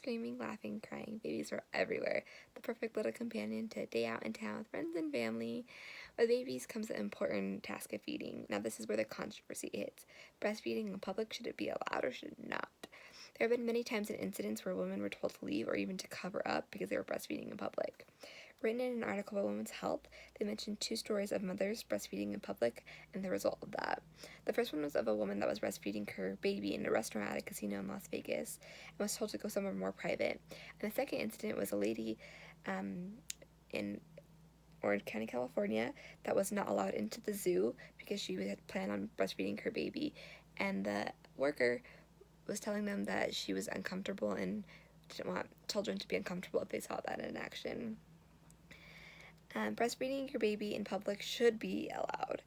screaming, laughing, crying. Babies were everywhere. The perfect little companion to a day out in town with friends and family. With babies comes the important task of feeding. Now this is where the controversy hits. Breastfeeding in public, should it be allowed or should it not? There have been many times in incidents where women were told to leave or even to cover up because they were breastfeeding in public. Written in an article by Women's Health, they mentioned 2 stories of mothers breastfeeding in public and the result of that. The first one was of a woman that was breastfeeding her baby in a restaurant at a casino in Las Vegas and was told to go somewhere more private. And the second incident was a lady in Orange County, California, that was not allowed into the zoo because she had planned on breastfeeding her baby, and the worker was telling them that she was uncomfortable and didn't want children to be uncomfortable if they saw that in action. Breastfeeding your baby in public should be allowed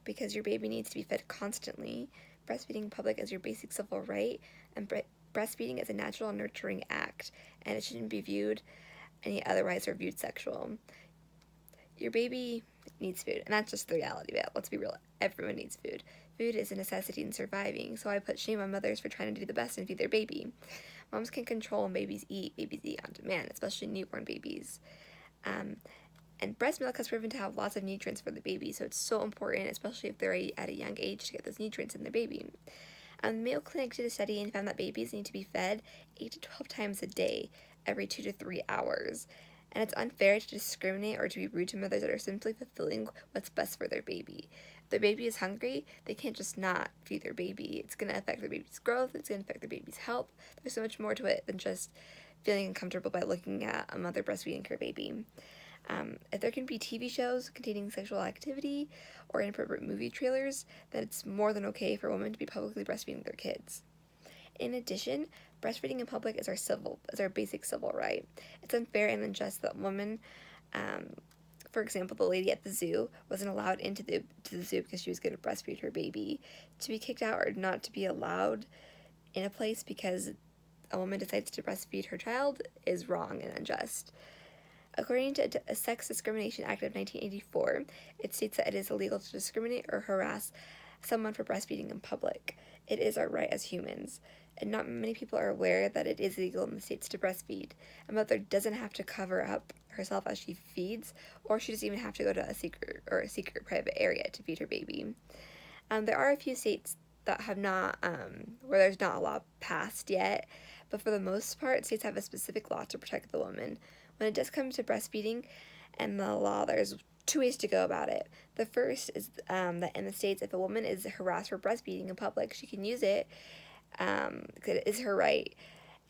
because your baby needs to be fed constantly. Breastfeeding in public is your basic civil right, and breastfeeding is a natural nurturing act, and it shouldn't be viewed any otherwise or viewed sexual. Your baby needs food, and that's just the reality of it. Let's be real, everyone needs food. Food is a necessity in surviving, so I put shame on mothers for trying to do the best and feed their baby. Moms can control when babies eat on demand, especially newborn babies. And breast milk has proven to have lots of nutrients for the baby, so it's so important, especially if they're at a young age, to get those nutrients in their baby. The Mayo Clinic did a study and found that babies need to be fed 8 to 12 times a day, every 2 to 3 hours. And it's unfair to discriminate or to be rude to mothers that are simply fulfilling what's best for their baby. If their baby is hungry, they can't just not feed their baby. It's going to affect their baby's growth, it's going to affect their baby's health. There's so much more to it than just feeling uncomfortable by looking at a mother breastfeeding her baby. If there can be TV shows containing sexual activity or inappropriate movie trailers, then it's more than okay for women to be publicly breastfeeding their kids. In addition, breastfeeding in public is our basic civil right. It's unfair and unjust that women, for example, the lady at the zoo, wasn't allowed into the zoo because she was going to breastfeed her baby. To be kicked out or not to be allowed in a place because a woman decides to breastfeed her child is wrong and unjust. According to a Sex Discrimination Act of 1984, it states that it is illegal to discriminate or harass someone for breastfeeding in public. It is our right as humans, and not many people are aware that it is illegal in the states to breastfeed. A mother doesn't have to cover up herself as she feeds, or she doesn't even have to go to a secret private area to feed her baby. There are a few states that have not, where there's not a law passed yet, but for the most part, states have a specific law to protect the woman. When it does come to breastfeeding and the law, there's 2 ways to go about it. The first is that in the states, if a woman is harassed for breastfeeding in public, she can use it because it is her right,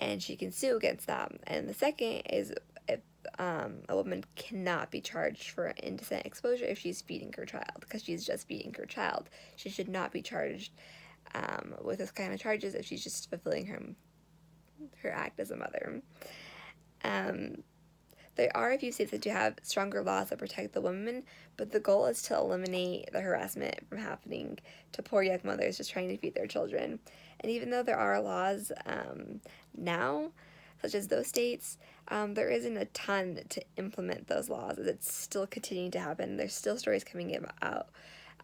and she can sue against that. And the second is if a woman cannot be charged for indecent exposure if she's feeding her child, because she's just feeding her child. She should not be charged with this kind of charges if she's just fulfilling her act as a mother. There are a few states that do have stronger laws that protect the women, but the goal is to eliminate the harassment from happening to poor young mothers just trying to feed their children. And even though there are laws now, such as those states, there isn't a ton to implement those laws, as it's still continuing to happen. There's still stories coming out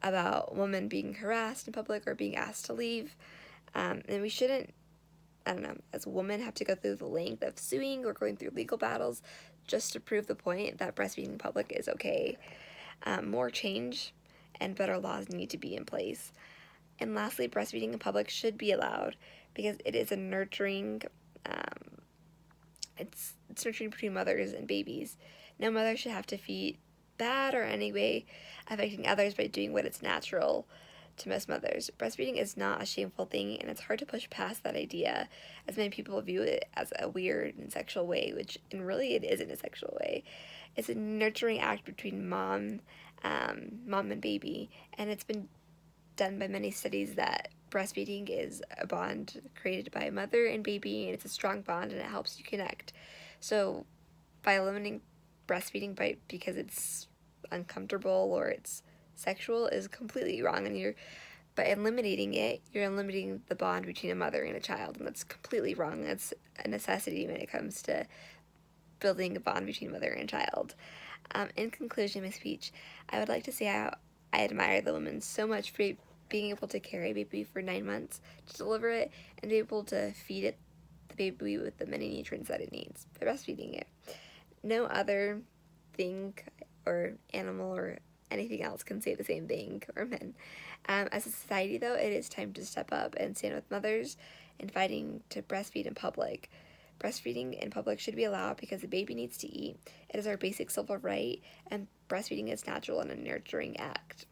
about women being harassed in public or being asked to leave, and we shouldn't, as women have to go through the length of suing or going through legal battles just to prove the point that breastfeeding in public is okay. More change and better laws need to be in place. And lastly, breastfeeding in public should be allowed because it is a nurturing, it's nurturing between mothers and babies. No mother should have to feed bad or any way affecting others by doing what is natural to most mothers. Breastfeeding is not a shameful thing, and it's hard to push past that idea, as many people view it as a weird and sexual way, which and really it isn't a sexual way. It's a nurturing act between mom and baby, and it's been done by many studies that breastfeeding is a bond created by a mother and baby, and it's a strong bond, and it helps you connect. So by eliminating breastfeeding because it's uncomfortable or it's sexual is completely wrong, and by eliminating it, you're eliminating the bond between a mother and a child, and that's completely wrong. That's a necessity when it comes to building a bond between mother and child. In conclusion, my speech, I would like to say I admire the woman so much for being able to carry a baby for 9 months, to deliver it, and be able to feed it, the baby with the many nutrients that it needs by breastfeeding it. No other thing or animal or anything else can say the same thing, or men. As a society, though, it is time to step up and stand with mothers in fighting to breastfeed in public. Breastfeeding in public should be allowed because the baby needs to eat. It is our basic civil right, and breastfeeding is natural and a nurturing act.